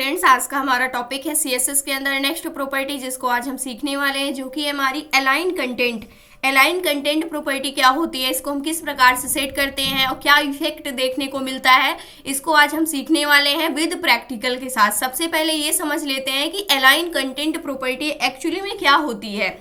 Friends, आज का हमारा टॉपिक है सीएसएस के अंदर नेक्स्ट प्रॉपर्टी, जिसको आज हम सीखने वाले हैं, जो कि है हमारी align content. Align content property क्या होती है, इसको हम किस प्रकार से सेट करते हैं और क्या इफेक्ट देखने को मिलता है, इसको आज हम सीखने वाले हैं विद प्रैक्टिकल के साथ। सबसे पहले ये समझ लेते हैं कि अलाइन कंटेंट प्रॉपर्टी एक्चुअली में क्या होती है।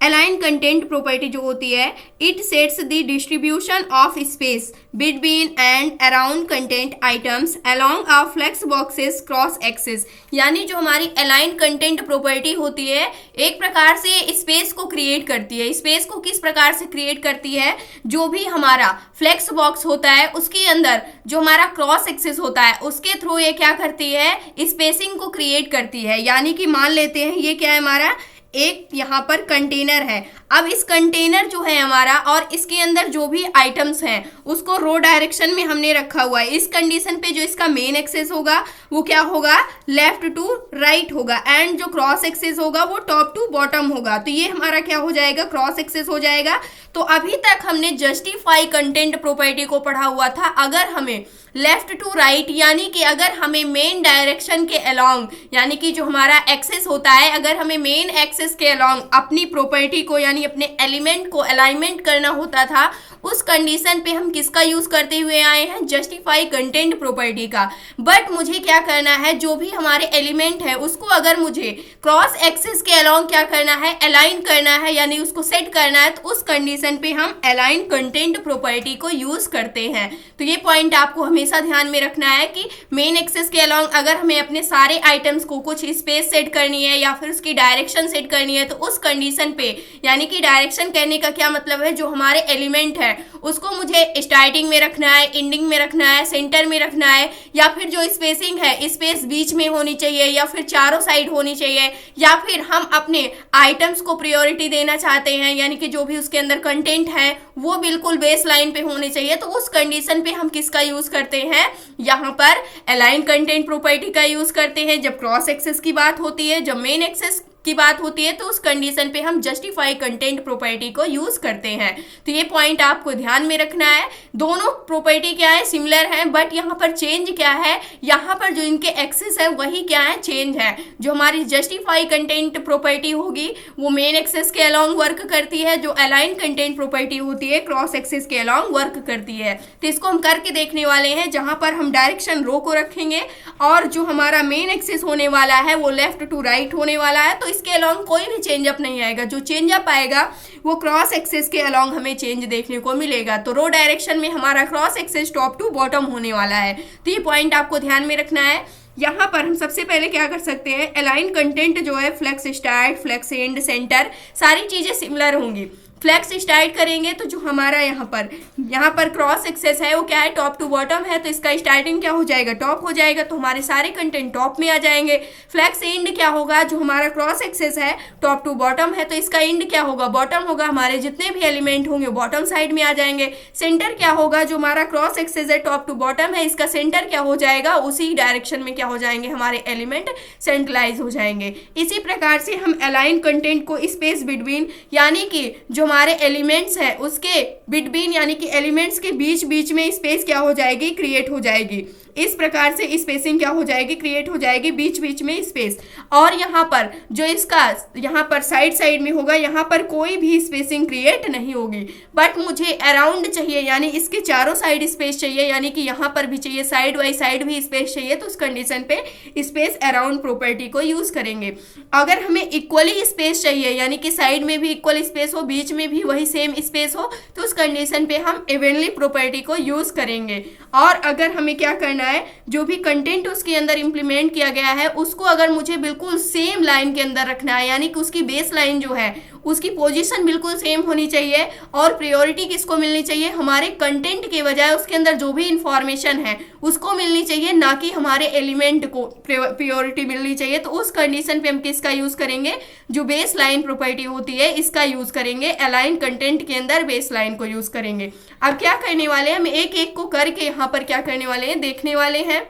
अलाइन कंटेंट प्रॉपर्टी जो होती है, it sets the distribution of space between and around content items along a flex boxes cross axis. यानी जो हमारी अलाइन कंटेंट प्रॉपर्टी होती है, एक प्रकार से स्पेस को क्रिएट करती है। स्पेस को किस प्रकार से क्रिएट करती है, जो भी हमारा फ्लेक्स बॉक्स होता है उसके अंदर जो हमारा क्रॉस एक्सिस होता है उसके थ्रू ये क्या करती है, स्पेसिंग को क्रिएट करती है। यानी कि मान लेते हैं ये क्या है, हमारा एक यहाँ पर कंटेनर है। अब इस कंटेनर जो है हमारा और इसके अंदर जो भी आइटम्स हैं उसको रो डायरेक्शन में हमने रखा हुआ है। इस कंडीशन पे जो इसका मेन एक्सेस होगा वो क्या होगा, लेफ्ट टू राइट होगा, एंड जो क्रॉस एक्सेस होगा वो टॉप टू बॉटम होगा। तो ये हमारा क्या हो जाएगा, क्रॉस एक्सेस हो जाएगा। तो अभी तक हमने जस्टिफाई कंटेंट प्रॉपर्टी को पढ़ा हुआ था। अगर हमें लेफ्ट टू राइट यानी कि अगर हमें मेन डायरेक्शन के अलोंग, यानी कि जो हमारा एक्सेस होता है, अगर हमें मेन एक्सेस के अलोंग अपनी प्रॉपर्टी को यानी अपने एलिमेंट को अलाइनमेंट करना होता था, उस कंडीशन पे हम किसका यूज करते हुए आए हैं, जस्टिफाई कंटेंट प्रॉपर्टी का। बट मुझे क्या करना है, जो भी हमारे एलिमेंट है उसको अगर मुझे क्रॉस एक्सिस के अलोंग क्या करना है, अलाइन करना है, यानी उसको सेट करना है, तो उस कंडीशन पे हम अलाइन कंटेंट प्रॉपर्टी को यूज करते हैं। तो ये पॉइंट आपको हमेशा ध्यान में रखना है कि मेन एक्सिस के अलोंग अगर हमें अपने सारे आइटम्स को कुछ स्पेस सेट करनी है या फिर उसकी डायरेक्शन सेट करनी है, तो उस कंडीशन पे, यानी कि डायरेक्शन कहने का क्या मतलब है, जो हमारे एलिमेंट है उसको मुझे स्टार्टिंग में रखना है, एंडिंग में रखना है, सेंटर में रखना है, या फिर जो स्पेसिंग है स्पेस बीच में होनी चाहिए, या फिर चारों साइड होनी चाहिए, या फिर हम अपने आइटम्स को प्रायोरिटी देना चाहते हैं, यानी कि जो भी उसके अंदर कंटेंट है वो बिल्कुल बेस लाइन पे होने चाहिए। तो उस कंडीशन पे हम किसका यूज करते हैं, यहाँ पर अलाइन कंटेंट प्रॉपर्टी का यूज करते हैं। जब क्रॉस एक्सेस की बात होती है, जब मेन एक्सेस की बात होती है, तो उस कंडीशन पे हम जस्टिफाई कंटेंट प्रॉपर्टी को यूज करते हैं। तो ये पॉइंट आपको ध्यान में रखना है। दोनों प्रॉपर्टी क्या है, सिमिलर है, बट यहाँ पर चेंज क्या है, यहाँ पर जो इनके एक्सेस है वही क्या है, चेंज है। जो हमारी जस्टिफाई कंटेंट प्रॉपर्टी होगी वो मेन एक्सेस के अलोंग वर्क करती है, जो अलाइन कंटेंट प्रॉपर्टी होती है क्रॉस एक्सेस के अलोंग वर्क करती है। तो इसको हम करके देखने वाले हैं, जहाँ पर हम डायरेक्शन रो को रखेंगे और जो हमारा मेन एक्सेस होने वाला है वो लेफ्ट टू राइट होने वाला है। तो इसके अलोंग कोई भी चेंज अप नहीं आएगा, जो चेंज अप आएगा वो क्रॉस एक्सेस के अलोंग हमें चेंज देखने को मिलेगा। तो रो डायरेक्शन में हमारा cross axis top to bottom होने वाला है। तो ये पॉइंट आपको ध्यान में रखना है। यहाँ पर हम सबसे पहले क्या कर सकते हैं, अलाइन कंटेंट जो है flex start, flex end, center, सारी चीजें सिमिलर होंगी। फ्लेक्स स्टार्ट करेंगे तो जो हमारा यहाँ पर क्रॉस एक्सेस है वो क्या है, टॉप टू बॉटम है, तो इसका स्टार्टिंग क्या हो जाएगा, टॉप हो जाएगा, तो हमारे सारे कंटेंट टॉप में आ जाएंगे। फ्लेक्स एंड क्या होगा, जो हमारा क्रॉस एक्सेस है टॉप टू बॉटम है, तो इसका एंड क्या होगा, बॉटम होगा, हमारे जितने भी एलिमेंट होंगे बॉटम साइड में आ जाएंगे। सेंटर क्या होगा, जो हमारा क्रॉस एक्सेस है टॉप टू बॉटम है, इसका सेंटर क्या हो जाएगा, उसी डायरेक्शन में क्या हो जाएंगे, हमारे एलिमेंट सेंट्रलाइज हो जाएंगे। इसी प्रकार से हम अलाइन कंटेंट को स्पेस बिटवीन, यानी कि जो हमारे एलिमेंट्स है उसके बिटवीन, यानी कि एलिमेंट्स के बीच बीच में स्पेस क्या हो जाएगी, क्रिएट हो जाएगी। इस प्रकार से स्पेसिंग क्या हो जाएगी, क्रिएट हो जाएगी, बीच बीच में स्पेस। और यहाँ पर जो इसका यहाँ पर साइड साइड में होगा, यहाँ पर कोई भी स्पेसिंग क्रिएट नहीं होगी, बट मुझे अराउंड चाहिए, यानी इसके चारों साइड स्पेस चाहिए, यानी कि यहाँ पर भी चाहिए, साइड बाई साइड भी स्पेस चाहिए, तो उस कंडीशन पे स्पेस अराउंड प्रॉपर्टी को यूज करेंगे। अगर हमें इक्वली स्पेस चाहिए, यानी कि साइड में भी इक्वल स्पेस हो, बीच में भी वही सेम स्पेस हो, तो उस कंडीशन पे हम इवनली प्रॉपर्टी को यूज करेंगे। और अगर हमें क्या करना है, जो भी कंटेंट उसके अंदर इंप्लीमेंट किया गया है उसको अगर मुझे बिल्कुल सेम लाइन के अंदर रखना है, यानी कि उसकी बेस लाइन जो है उसकी पोजीशन बिल्कुल सेम होनी चाहिए, और प्रायोरिटी किसको मिलनी चाहिए, हमारे कंटेंट के बजाय उसके अंदर जो भी इंफॉर्मेशन है उसको मिलनी चाहिए, ना कि हमारे एलिमेंट को प्रायोरिटी मिलनी चाहिए। तो उस कंडीशन पे हम किसका यूज करेंगे, जो बेस लाइन प्रॉपर्टी होती है इसका यूज करेंगे। अलाइन कंटेंट के अंदर बेस लाइन को यूज करेंगे। अब क्या करने वाले हैं, हम एक एक को करके यहाँ पर क्या करने वाले हैं, देखने वाले हैं।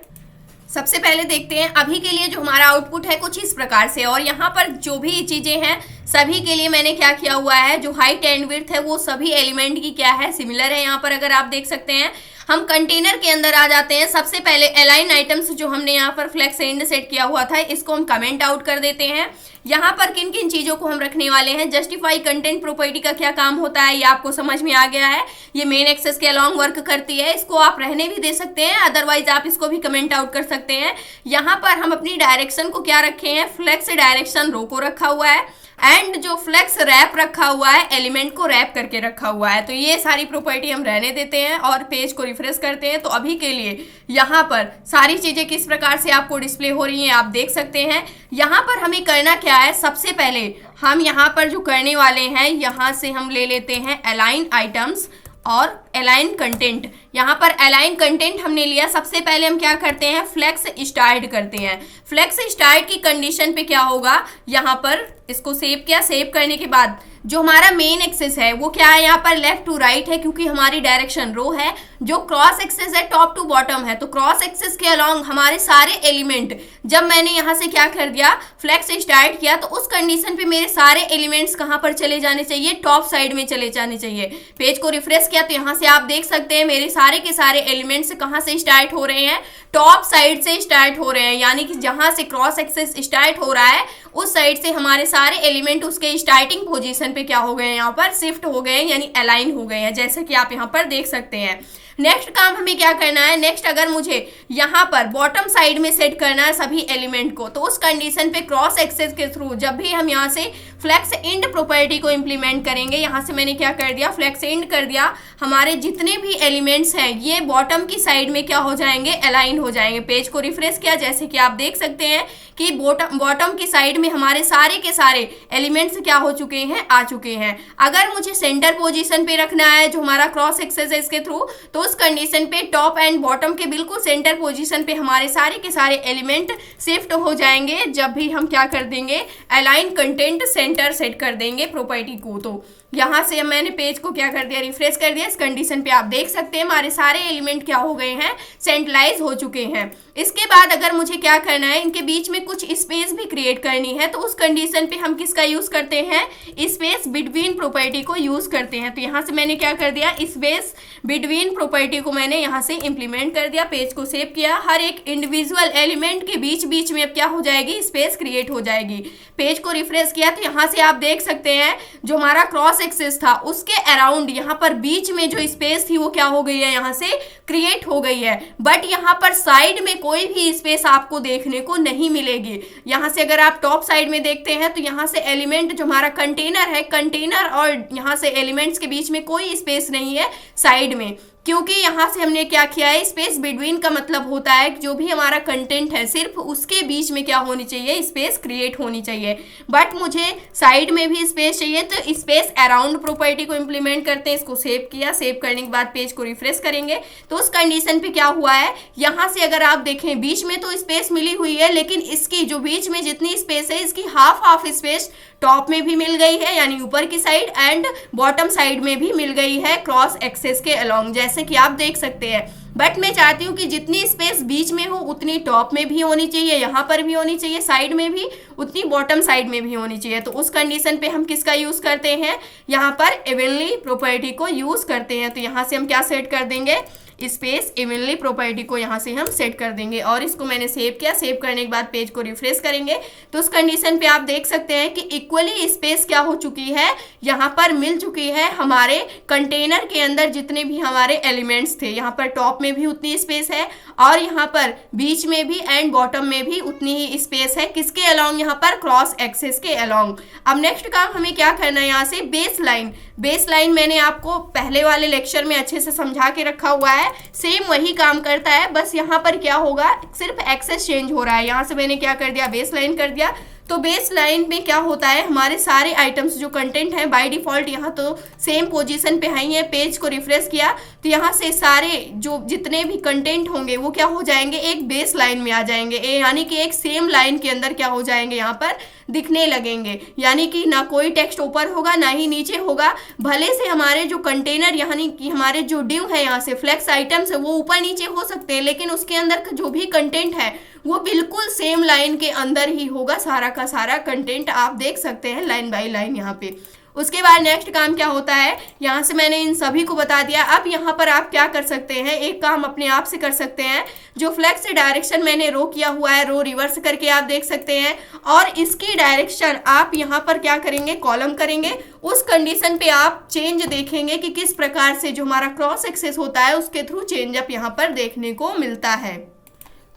सबसे पहले देखते हैं, अभी के लिए जो हमारा आउटपुट है कुछ इस प्रकार से, और यहाँ पर जो भी चीजें हैं सभी के लिए मैंने क्या किया हुआ है, जो हाइट एंड विड्थ है वो सभी एलिमेंट की क्या है, सिमिलर है। यहाँ पर अगर आप देख सकते हैं हम कंटेनर के अंदर आ जाते हैं। सबसे पहले अलाइन आइटम्स जो हमने यहाँ पर फ्लेक्स एंड सेट किया हुआ था इसको हम कमेंट आउट कर देते हैं। यहाँ पर किन किन चीजों को हम रखने वाले हैं, जस्टिफाई कंटेंट प्रॉपर्टी का क्या काम होता है ये आपको समझ में आ गया है। ये मेन एक्सेस के अलॉन्ग वर्क करती है, इसको आप रहने भी दे सकते हैं, अदरवाइज आप इसको भी कमेंट आउट कर सकते हैं। यहाँ पर हम अपनी डायरेक्शन को क्या रखे हैं, फ्लेक्स डायरेक्शन रो को रखा हुआ है, एंड जो फ्लेक्स रैप रखा हुआ है एलिमेंट को रैप करके रखा हुआ है। तो ये सारी प्रॉपर्टी हम रहने देते हैं और पेज को रिफ्रेश करते हैं। तो अभी के लिए यहाँ पर सारी चीजें किस प्रकार से आपको डिस्प्ले हो रही हैं आप देख सकते हैं। यहाँ पर हमें करना क्या है, सबसे पहले हम यहाँ पर जो करने वाले हैं, यहाँ से हम ले लेते हैं अलाइन आइटम्स और अलाइन कंटेंट। यहाँ पर अलाइन कंटेंट हमने लिया, सबसे पहले हम क्या करते हैं, फ्लेक्स स्टार्ट करते हैं। फ्लेक्स स्टार्ट की कंडीशन पे क्या होगा, यहाँ पर इसको सेव किया, सेव करने के बाद जो हमारा मेन एक्सेस है वो क्या है, यहाँ पर लेफ्ट टू राइट है क्योंकि हमारी डायरेक्शन रो है। जो क्रॉस एक्सेस है टॉप टू बॉटम है, तो क्रॉस एक्सेस के अलॉन्ग हमारे सारे एलिमेंट, जब मैंने यहाँ से क्या कर दिया, फ्लेक्स स्टार्ट किया, तो उस कंडीशन पे मेरे सारे एलिमेंट्स कहाँ पर चले जाने चाहिए, टॉप साइड में चले जाने चाहिए। पेज को रिफ्रेश किया तो यहाँ से आप देख सकते हैं मेरे सारे के सारे एलिमेंट्स कहाँ से स्टार्ट हो रहे हैं, टॉप साइड से स्टार्ट हो रहे हैं। यानी कि जहां से क्रॉस एक्सेस स्टार्ट हो रहा है उस साइड से हमारे सारे एलिमेंट उसके स्टार्टिंग पोजीशन पे क्या हो गए हैं, यहाँ पर शिफ्ट हो गए हैं, यानी अलाइन हो गए हैं, जैसे कि आप यहाँ पर देख सकते हैं। नेक्स्ट काम हमें क्या करना है, नेक्स्ट अगर मुझे यहाँ पर बॉटम साइड में सेट करना है सभी एलिमेंट को, तो उस कंडीशन पे क्रॉस एक्सेस के थ्रू जब भी हम यहाँ से फ्लेक्स इंड प्रॉपर्टी को इंप्लीमेंट करेंगे, यहाँ से मैंने क्या कर दिया, फ्लेक्स इंड कर दिया, हमारे जितने भी एलिमेंट्स हैं ये बॉटम की साइड में क्या हो जाएंगे, अलाइन हो जाएंगे। पेज को रिफ्रेश किया, जैसे कि आप देख सकते हैं कि बॉटम की साइड में हमारे सारे के सारे एलिमेंट्स क्या हो चुके हैं, आ चुके हैं। अगर मुझे सेंटर पोजीशन पे रखना है जो हमारा क्रॉस एक्सेस है इसके थ्रू, तो उस कंडीशन पे टॉप एंड बॉटम के बिल्कुल सेंटर पोजीशन पे हमारे सारे के सारे एलिमेंट शिफ्ट हो जाएंगे जब भी हम क्या कर देंगे, अलाइन कंटेंट सेंटर सेट कर देंगे प्रॉपर्टी को। तो यहाँ से मैंने पेज को क्या कर दिया, रिफ्रेश कर दिया। इस कंडीशन पे आप देख सकते हैं हमारे सारे एलिमेंट क्या हो गए हैं, सेंट्रलाइज हो चुके हैं। इसके बाद अगर मुझे क्या करना है, इनके बीच में कुछ स्पेस भी क्रिएट करनी है, तो उस कंडीशन पे हम किसका यूज करते हैं, स्पेस बिटवीन प्रॉपर्टी को यूज करते हैं। तो यहाँ से मैंने क्या कर दिया, स्पेस बिटवीन प्रॉपर्टी को मैंने यहाँ से इंप्लीमेंट कर दिया। पेज को सेव किया, हर एक इंडिविजुअल एलिमेंट के बीच बीच में अब क्या हो जाएगी, स्पेस क्रिएट हो जाएगी। पेज को रिफ्रेश किया तो यहाँ से आप देख सकते हैं जो हमारा क्रॉस एक्सेस था उसके अराउंड यहाँ पर बीच में जो स्पेस थी वो क्या हो गई है, यहाँ से क्रिएट हो गई है। बट यहाँ पर साइड में कोई भी स्पेस आपको देखने को नहीं मिलेगी। यहाँ से अगर आप टॉप साइड में देखते हैं तो यहाँ से एलिमेंट जो हमारा कंटेनर है, कंटेनर और यहाँ से एलिमेंट्स के बीच में कोई स्पेस नहीं है साइड में, क्योंकि यहाँ से हमने क्या किया है, स्पेस बिटवीन का मतलब होता है कि जो भी हमारा कंटेंट है सिर्फ उसके बीच में क्या होनी चाहिए, स्पेस क्रिएट होनी चाहिए। बट मुझे साइड में भी स्पेस चाहिए, तो स्पेस अराउंड प्रॉपर्टी को इंप्लीमेंट करते हैं। इसको सेव किया, सेव करने के बाद पेज को रिफ्रेश करेंगे तो उस कंडीशन पे क्या हुआ है, यहाँ से अगर आप देखें बीच में तो स्पेस मिली हुई है, लेकिन इसकी जो बीच में जितनी स्पेस है इसकी हाफ स्पेस टॉप में भी मिल गई है, यानी ऊपर की साइड, एंड बॉटम साइड में भी मिल गई है क्रॉस एक्सेस के अलोंग, जैसे कि आप देख सकते हैं। बट मैं चाहती हूँ कि जितनी स्पेस बीच में हो उतनी टॉप में भी होनी चाहिए, यहाँ पर भी होनी चाहिए, साइड में भी उतनी बॉटम साइड में भी होनी चाहिए। तो उस कंडीशन पे हम किसका यूज करते हैं, यहाँ पर इवनली प्रॉपर्टी को यूज करते हैं। तो यहाँ से हम क्या सेट कर देंगे, स्पेस इवनली प्रॉपर्टी को यहाँ से हम सेट कर देंगे। और इसको मैंने सेव किया, सेव करने के बाद पेज को रिफ्रेश करेंगे तो उस कंडीशन पे आप देख सकते हैं कि इक्वली स्पेस क्या हो चुकी है, यहाँ पर मिल चुकी है हमारे कंटेनर के अंदर जितने भी हमारे एलिमेंट्स थे। यहाँ पर टॉप में भी उतनी स्पेस है और यहाँ पर बीच में भी एंड बॉटम में भी उतनी ही स्पेस है, किसके अलोंग, यहाँ पर क्रॉस एक्सेस के अलोंग। अब नेक्स्ट काम हमें क्या करना है, यहाँ से बेस लाइन मैंने आपको पहले वाले लेक्चर में अच्छे से समझा के रखा हुआ है, सेम वही काम करता है, बस यहाँ पर क्या होगा, सिर्फ एक्सेस चेंज हो रहा है। यहाँ से मैंने क्या कर दिया, बेस लाइन कर दिया। तो बेस लाइन में क्या होता है, हमारे सारे आइटम्स जो कंटेंट हैं बाय डिफॉल्ट यहाँ तो सेम पोजीशन पे ही है। पेज को रिफ्रेश किया तो यहाँ से सारे जो जितने भी कंटेंट होंगे वो क्या हो जाएंगे, एक बेस लाइन में आ जाएंगे, यानी कि एक सेम लाइन के अंदर क्या हो जाएंगे, यहाँ पर दिखने लगेंगे। यानी कि ना कोई टेक्स्ट ऊपर होगा ना ही नीचे होगा। भले से हमारे जो कंटेनर यानी कि हमारे जो डिव है, यहाँ से फ्लेक्स आइटम्स है, वो ऊपर नीचे हो सकते हैं, लेकिन उसके अंदर का जो भी कंटेंट है वो बिल्कुल सेम लाइन के अंदर ही होगा। सारा का सारा कंटेंट आप देख सकते हैं लाइन बाय लाइन यहाँ पे। उसके बाद नेक्स्ट काम क्या होता है, यहाँ से मैंने इन सभी को बता दिया। अब यहाँ पर आप क्या कर सकते हैं, एक काम अपने आप से कर सकते हैं, जो फ्लैग से डायरेक्शन मैंने रो किया हुआ है, रो रिवर्स करके आप देख सकते हैं, और इसकी डायरेक्शन आप यहाँ पर क्या करेंगे, कॉलम करेंगे। उस कंडीशन पे आप चेंज देखेंगे कि किस प्रकार से जो हमारा क्रॉस एक्सेस होता है उसके थ्रू चेंज अप यहाँ पर देखने को मिलता है।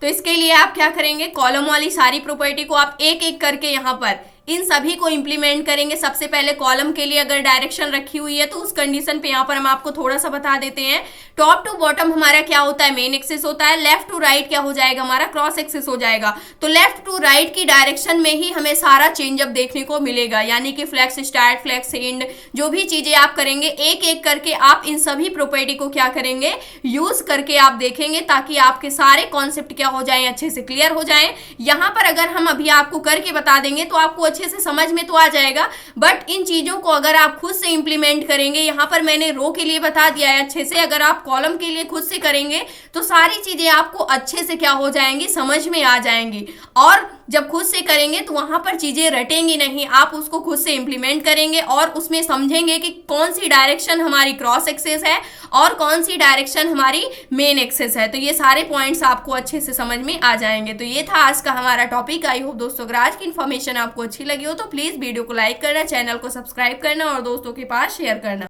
तो इसके लिए आप क्या करेंगे, कॉलम वाली सारी प्रॉपर्टी को आप एक एक करके यहाँ पर इन सभी को इंप्लीमेंट करेंगे। सबसे पहले कॉलम के लिए अगर डायरेक्शन रखी हुई है तो उस कंडीशन पे यहाँ पर हम आपको थोड़ा सा बता देते हैं। टॉप टू बॉटम हमारा क्या होता है, मेन एक्सिस होता है। लेफ्ट टू राइट क्या हो जाएगा, हमारा क्रॉस एक्सिस हो जाएगा। तो लेफ्ट टू राइट की डायरेक्शन में ही हमें सारा चेंज अप देखने को मिलेगा, यानी कि फ्लैक्स स्टार्ट, फ्लैक्स एंड, जो भी चीजें आप करेंगे एक एक करके आप इन सभी प्रॉपर्टी को क्या करेंगे, यूज करके आप देखेंगे, ताकि आपके सारे कॉन्सेप्ट क्या हो जाए, अच्छे से क्लियर हो जाए। यहाँ पर अगर हम अभी आपको करके बता देंगे तो आपको अच्छे से समझ में तो आ जाएगा, बट इन चीजों को अगर आप खुद से इंप्लीमेंट करेंगे, यहाँ पर मैंने रो के लिए बता दिया है अच्छे से, अगर आप कॉलम के लिए खुद से करेंगे तो सारी चीजें आपको अच्छे से क्या हो जाएंगी, समझ में आ जाएंगी। और जब खुद से करेंगे तो वहां पर चीजें रटेंगी नहीं, आप उसको खुद से इंप्लीमेंट करेंगे और उसमें समझेंगे कि कौन सी डायरेक्शन हमारी क्रॉस एक्सेस है और कौन सी डायरेक्शन हमारी मेन एक्सेस है। तो ये सारे पॉइंट्स आपको अच्छे से समझ में आ जाएंगे। तो ये था आज का हमारा टॉपिक। आई होप दोस्तों अगर आज की इन्फॉर्मेशन आपको अच्छी लगी हो तो प्लीज वीडियो को लाइक करना, चैनल को सब्सक्राइब करना और दोस्तों के पास शेयर करना।